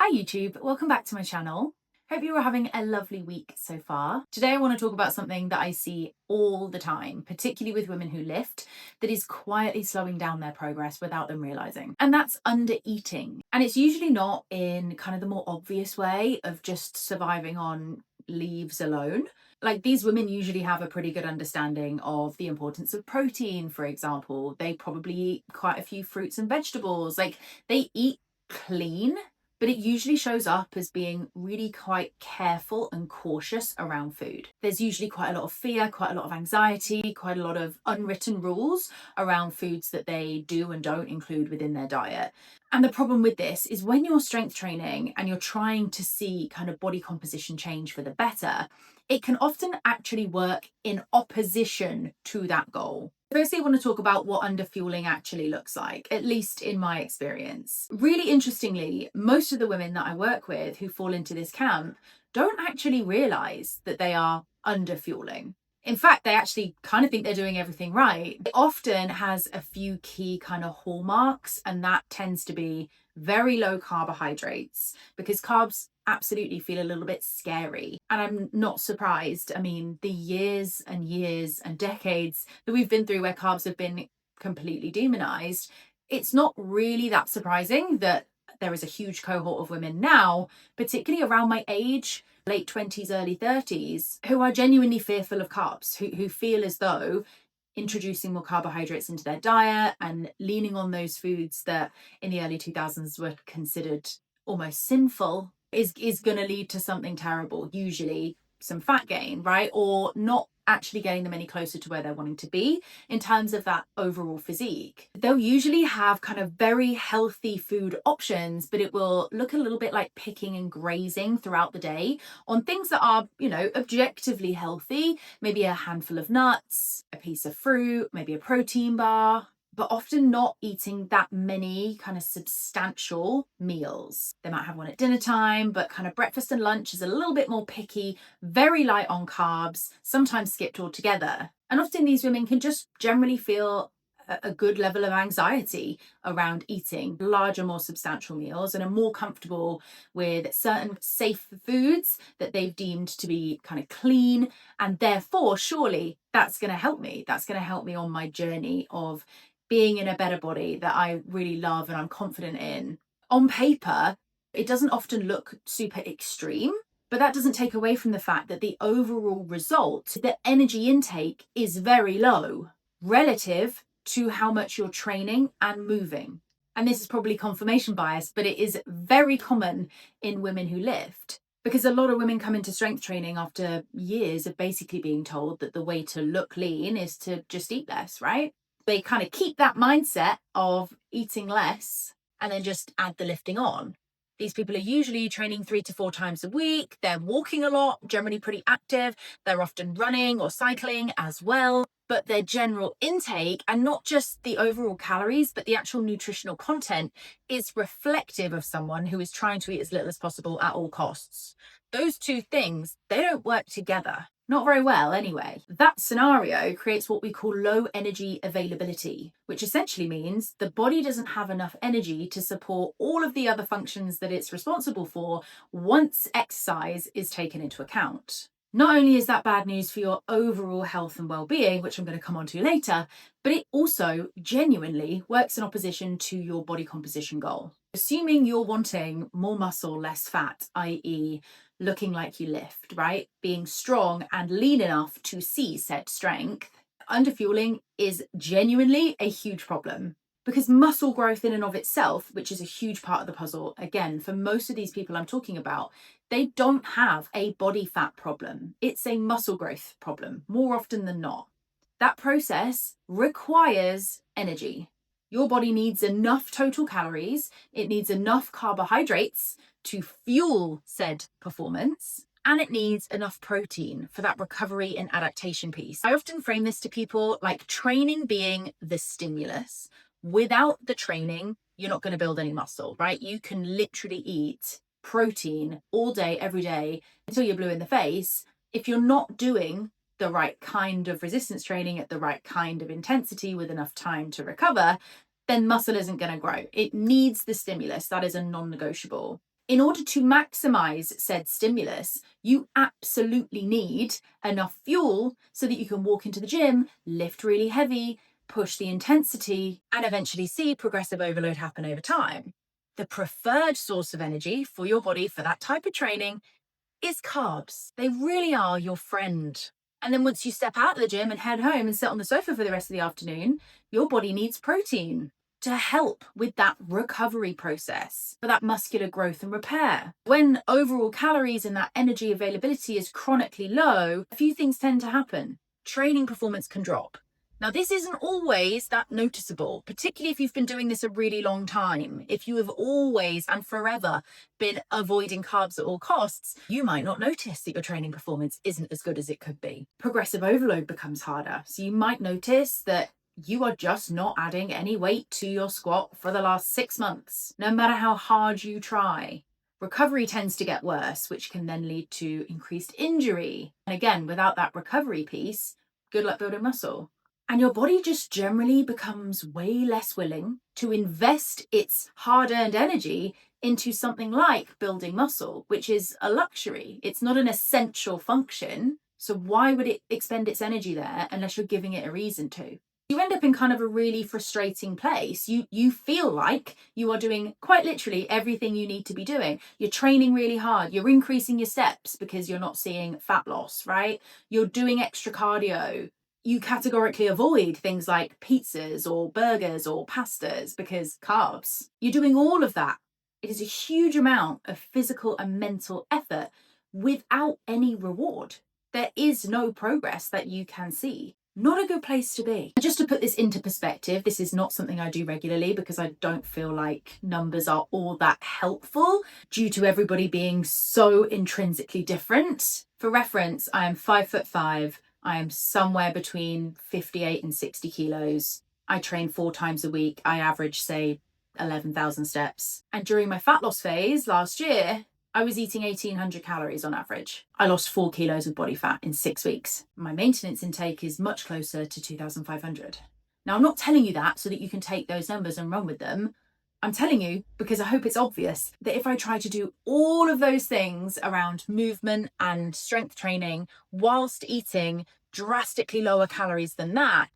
Hi YouTube, welcome back to my channel. Hope you are having a lovely week so far. Today I want to talk about something that I see all the time, particularly with women who lift, that is quietly slowing down their progress without them realizing. And that's undereating. And it's usually not in kind of the more obvious way of just surviving on leaves alone. Like, these women usually have a pretty good understanding of the importance of protein, for example. They probably eat quite a few fruits and vegetables. Like, they eat clean, but it usually shows up as being really quite careful and cautious around food. There's usually quite a lot of fear, quite a lot of anxiety, quite a lot of unwritten rules around foods that they do and don't include within their diet. And the problem with this is when you're strength training and you're trying to see kind of body composition change for the better, it can often actually work in opposition to that goal. Firstly, I want to talk about what underfueling actually looks like, at least in my experience. Really interestingly, most of the women that I work with who fall into this camp don't actually realize that they are underfueling. In fact, they actually kind of think they're doing everything right. It often has a few key kind of hallmarks, and that tends to be very low carbohydrates, because carbs absolutely feel a little bit scary. And I'm not surprised. I mean, the years and years and decades that we've been through where carbs have been completely demonized, it's not really that surprising that there is a huge cohort of women now, particularly around my age, late 20s, early 30s, who are genuinely fearful of carbs, who feel as though introducing more carbohydrates into their diet and leaning on those foods that in the early 2000s were considered almost sinful is going to lead to something terrible, usually some fat gain, right? Or not actually getting them any closer to where they're wanting to be in terms of that overall physique. They'll usually have kind of very healthy food options, but it will look a little bit like picking and grazing throughout the day on things that are, objectively healthy, maybe a handful of nuts, a piece of fruit, maybe a protein bar, but often not eating that many kind of substantial meals. They might have one at dinner time, but kind of breakfast and lunch is a little bit more picky, very light on carbs, sometimes skipped altogether. And often these women can just generally feel a good level of anxiety around eating larger, more substantial meals, and are more comfortable with certain safe foods that they've deemed to be kind of clean. And therefore, surely that's going to help me. That's going to help me on my journey of being in a better body that I really love and I'm confident in. On paper, it doesn't often look super extreme, but that doesn't take away from the fact that the overall result, the energy intake, is very low relative to how much you're training and moving. And this is probably confirmation bias, but it is very common in women who lift, because a lot of women come into strength training after years of basically being told that the way to look lean is to just eat less, right? They kind of keep that mindset of eating less and then just add the lifting on. These people are usually training 3 to 4 times a week. They're walking a lot, generally pretty active. They're often running or cycling as well. But their general intake, and not just the overall calories, but the actual nutritional content, is reflective of someone who is trying to eat as little as possible at all costs. Those two things, they don't work together. Not very well, anyway. That scenario creates what we call low energy availability, which essentially means the body doesn't have enough energy to support all of the other functions that it's responsible for once exercise is taken into account. Not only is that bad news for your overall health and well-being, which I'm going to come on to later, but it also genuinely works in opposition to your body composition goal. Assuming you're wanting more muscle, less fat, i.e. looking like you lift, right? Being strong and lean enough to see said strength, underfueling is genuinely a huge problem. Because muscle growth in and of itself, which is a huge part of the puzzle, again, for most of these people I'm talking about, they don't have a body fat problem. It's a muscle growth problem, more often than not. That process requires energy. Your body needs enough total calories, it needs enough carbohydrates to fuel said performance, and it needs enough protein for that recovery and adaptation piece. I often frame this to people like training being the stimulus. Without the training, you're not going to build any muscle, right? You can literally eat protein all day, every day until you're blue in the face. If you're not doing the right kind of resistance training at the right kind of intensity with enough time to recover, then muscle isn't going to grow. It needs the stimulus. That is a non-negotiable. In order to maximize said stimulus, you absolutely need enough fuel so that you can walk into the gym, lift really heavy, push the intensity, and eventually see progressive overload happen over time. The preferred source of energy for your body for that type of training is carbs. They really are your friend. And then once you step out of the gym and head home and sit on the sofa for the rest of the afternoon, your body needs protein to help with that recovery process, for that muscular growth and repair. When overall calories and that energy availability is chronically low, a few things tend to happen. Training performance can drop. Now, this isn't always that noticeable, particularly if you've been doing this a really long time. If you have always and forever been avoiding carbs at all costs, you might not notice that your training performance isn't as good as it could be. Progressive overload becomes harder. So you might notice that you are just not adding any weight to your squat for the last 6 months, no matter how hard you try. Recovery tends to get worse, which can then lead to increased injury. And again, without that recovery piece, good luck building muscle. And your body just generally becomes way less willing to invest its hard-earned energy into something like building muscle, which is a luxury. It's not an essential function. So why would it expend its energy there unless you're giving it a reason to? You end up in kind of a really frustrating place. You feel like you are doing quite literally everything you need to be doing. You're training really hard. You're increasing your steps because you're not seeing fat loss, right? You're doing extra cardio. You categorically avoid things like pizzas or burgers or pastas because carbs. You're doing all of that. It is a huge amount of physical and mental effort without any reward. There is no progress that you can see. Not a good place to be. Just to put this into perspective, this is not something I do regularly because I don't feel like numbers are all that helpful due to everybody being so intrinsically different. For reference, I am 5'5". I am somewhere between 58 and 60 kilos. I train 4 times a week. I average, say, 11,000 steps. And during my fat loss phase last year, I was eating 1,800 calories on average. I lost 4 kilos of body fat in 6 weeks. My maintenance intake is much closer to 2,500. Now, I'm not telling you that so that you can take those numbers and run with them. I'm telling you because I hope it's obvious that if I try to do all of those things around movement and strength training whilst eating drastically lower calories than that,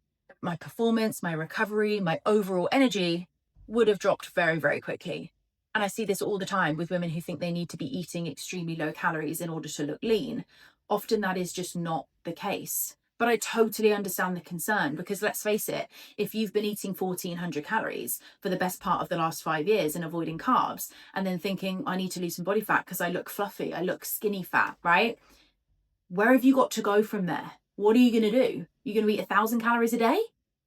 my performance, my recovery, my overall energy would have dropped very, very quickly. And I see this all the time with women who think they need to be eating extremely low calories in order to look lean. Often that is just not the case. But I totally understand the concern because let's face it, if you've been eating 1,400 calories for the best part of the last 5 years and avoiding carbs and then thinking I need to lose some body fat because I look fluffy, I look skinny fat, right? Where have you got to go from there? What are you going to do? You're going to eat 1,000 calories a day?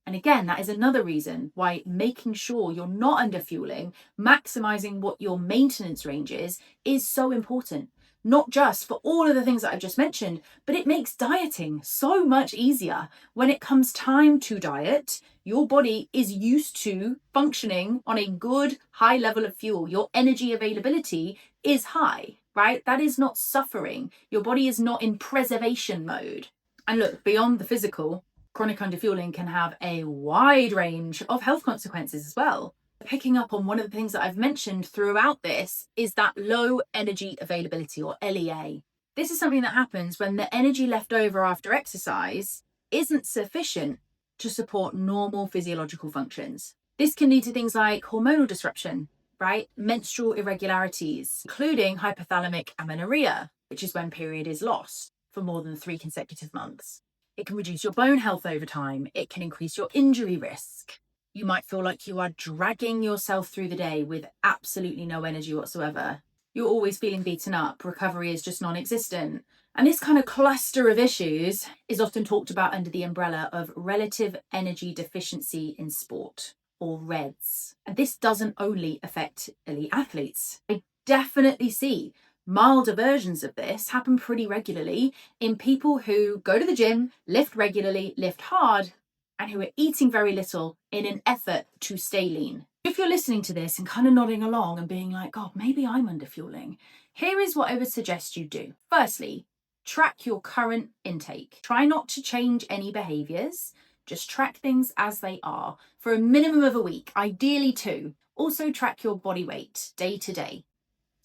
And again, that is another reason why making sure you're not underfueling, maximizing what your maintenance range is so important. Not just for all of the things that I've just mentioned, but it makes dieting so much easier. When it comes time to diet, your body is used to functioning on a good high level of fuel. Your energy availability is high, right? That is not suffering. Your body is not in preservation mode. And look, beyond the physical, chronic underfueling can have a wide range of health consequences as well. Picking up on one of the things that I've mentioned throughout this is that low energy availability, or LEA. This is something that happens when the energy left over after exercise isn't sufficient to support normal physiological functions. This can lead to things like hormonal disruption, right? Menstrual irregularities, including hypothalamic amenorrhea, which is when period is lost for more than 3 consecutive months. It can reduce your bone health over time. It can increase your injury risk. You might feel like you are dragging yourself through the day with absolutely no energy whatsoever. You're always feeling beaten up. Recovery is just non-existent. And this kind of cluster of issues is often talked about under the umbrella of relative energy deficiency in sport, or REDS. And this doesn't only affect elite athletes. I definitely see milder versions of this happen pretty regularly in people who go to the gym, lift regularly, lift hard, and who are eating very little in an effort to stay lean. If you're listening to this and kind of nodding along and being like, God, maybe I'm underfueling, here is what I would suggest you do. Firstly, track your current intake. Try not to change any behaviors. Just track things as they are for a minimum of a week, ideally 2. Also track your body weight day to day.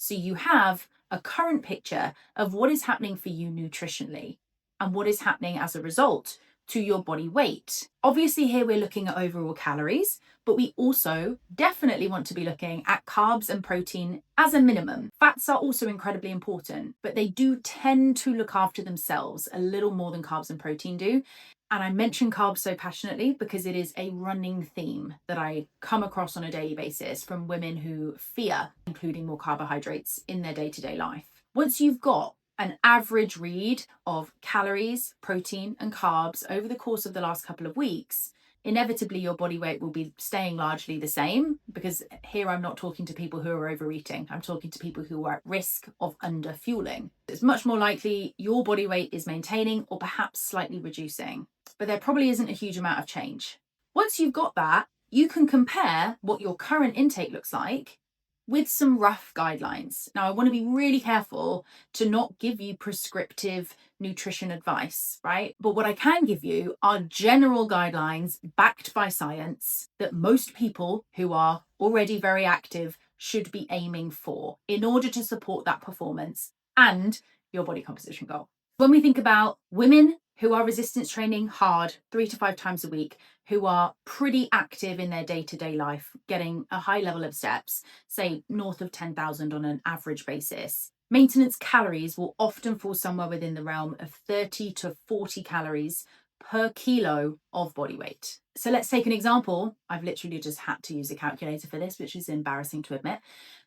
So you have a current picture of what is happening for you nutritionally and what is happening as a result to your body weight. Obviously, here we're looking at overall calories, but we also definitely want to be looking at carbs and protein as a minimum. Fats are also incredibly important, but they do tend to look after themselves a little more than carbs and protein do. And I mention carbs so passionately because it is a running theme that I come across on a daily basis from women who fear including more carbohydrates in their day-to-day life. Once you've got an average read of calories, protein, and carbs over the course of the last couple of weeks, inevitably your body weight will be staying largely the same, because here I'm not talking to people who are overeating. I'm talking to people who are at risk of underfueling. It's much more likely your body weight is maintaining or perhaps slightly reducing, but there probably isn't a huge amount of change. Once you've got that, you can compare what your current intake looks like with some rough guidelines. Now, I want to be really careful to not give you prescriptive nutrition advice, right? But what I can give you are general guidelines backed by science that most people who are already very active should be aiming for in order to support that performance and your body composition goal. When we think about women who are resistance training hard 3 to 5 times a week, who are pretty active in their day-to-day life, getting a high level of steps, say north of 10,000 on an average basis, maintenance calories will often fall somewhere within the realm of 30 to 40 calories per kilo of body weight. So let's take an example. I've literally just had to use a calculator for this, which is embarrassing to admit.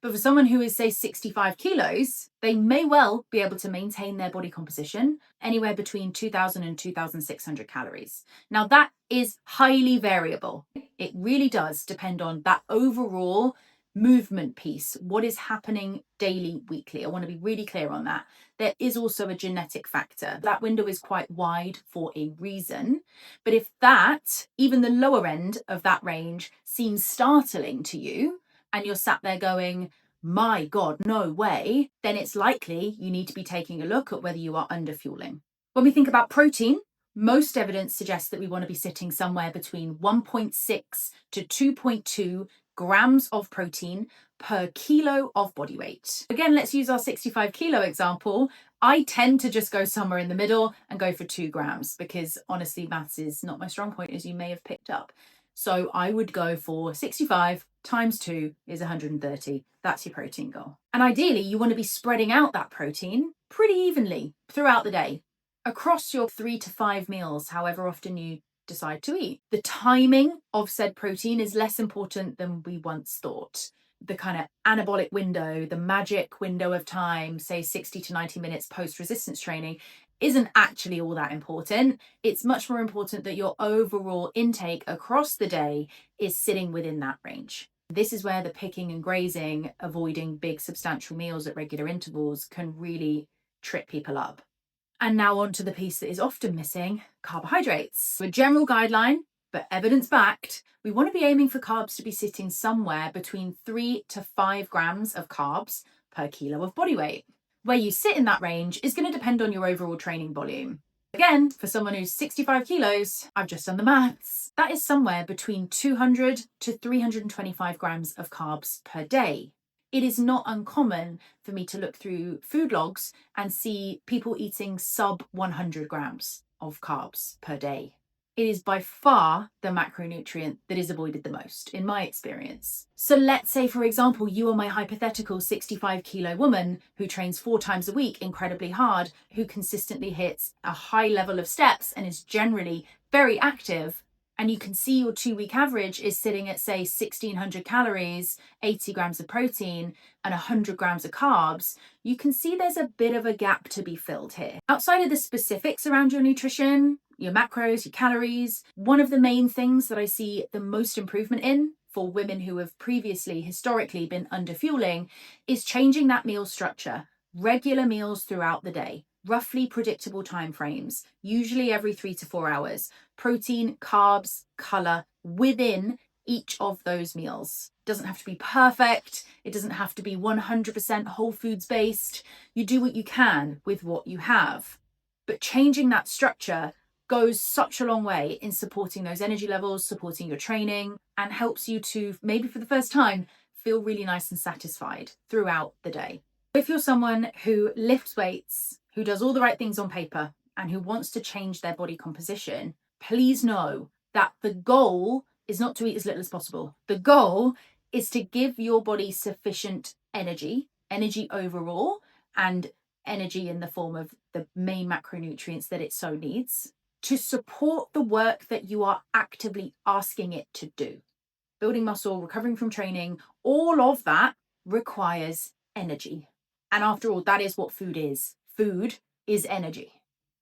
But for someone who is, say, 65 kilos, they may well be able to maintain their body composition anywhere between 2,000 and 2,600 calories. Now, that is highly variable. It really does depend on that overall movement piece, what is happening daily, weekly. I want to be really clear on that. There is also a genetic factor. That window is quite wide for a reason. But if that, even the lower end of that range, seems startling to you, and you're sat there going, my God, no way, then it's likely you need to be taking a look at whether you are underfueling. When we think about protein, most evidence suggests that we want to be sitting somewhere between 1.6 to 2.2 grams of protein per kilo of body weight. Again, let's use our 65 kilo example. I tend to just go somewhere in the middle and go for 2 grams because honestly, maths is not my strong point, as you may have picked up. So I would go for 65 times 2 is 130. That's your protein goal. And ideally, you want to be spreading out that protein pretty evenly throughout the day, across your 3 to 5 meals, however often you decide to eat. The timing of said protein is less important than we once thought. The kind of anabolic window, the magic window of time, say 60 to 90 minutes post resistance training, isn't actually all that important. It's much more important that your overall intake across the day is sitting within that range. This is where the picking and grazing, avoiding big substantial meals at regular intervals, can really trip people up. And now on to the piece that is often missing, carbohydrates. A general guideline, but evidence-backed, we want to be aiming for carbs to be sitting somewhere between 3 to 5 grams of carbs per kilo of body weight. Where you sit in that range is going to depend on your overall training volume. Again, for someone who's 65 kilos, I've just done the maths, that is somewhere between 200 to 325 grams of carbs per day. It is not uncommon for me to look through food logs and see people eating sub 100 grams of carbs per day. It is by far the macronutrient that is avoided the most, in my experience. So let's say, for example, you are my hypothetical 65 kilo woman who trains 4 times a week incredibly hard, who consistently hits a high level of steps and is generally very active. And you can see your 2-week average is sitting at, say, 1,600 calories, 80 grams of protein, and 100 grams of carbs. You can see there's a bit of a gap to be filled here. Outside of the specifics around your nutrition, your macros, your calories, one of the main things that I see the most improvement in for women who have previously, historically been underfueling is changing that meal structure. Regular meals throughout the day. Roughly predictable timeframes, usually every 3 to 4 hours. Protein, carbs, color within each of those meals. It doesn't have to be perfect. It doesn't have to be 100% whole foods based. You do what you can with what you have. But changing that structure goes such a long way in supporting those energy levels, supporting your training, and helps you to, maybe for the first time, feel really nice and satisfied throughout the day. If you're someone who lifts weights, who does all the right things on paper, and who wants to change their body composition, please know that the goal is not to eat as little as possible. The goal is to give your body sufficient energy overall, and energy in the form of the main macronutrients that it so needs, to support the work that you are actively asking it to do. Building muscle, recovering from training, all of that requires energy. And after all, that is what food is. Food is energy.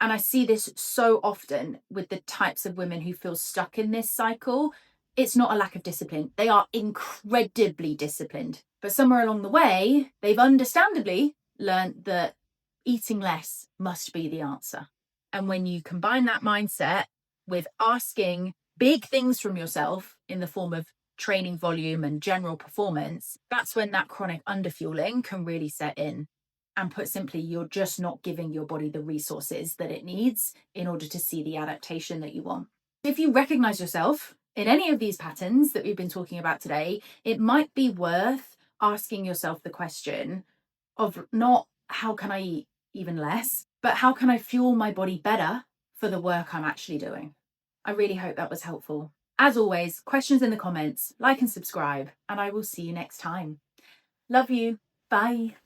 And I see this so often with the types of women who feel stuck in this cycle. It's not a lack of discipline. They are incredibly disciplined. But somewhere along the way, they've understandably learned that eating less must be the answer. And when you combine that mindset with asking big things from yourself in the form of training volume and general performance, that's when that chronic underfueling can really set in. And put simply, you're just not giving your body the resources that it needs in order to see the adaptation that you want. If you recognize yourself in any of these patterns that we've been talking about today, it might be worth asking yourself the question of not how can I eat even less, but how can I fuel my body better for the work I'm actually doing? I really hope that was helpful. As always, questions in the comments, like and subscribe, and I will see you next time. Love you. Bye.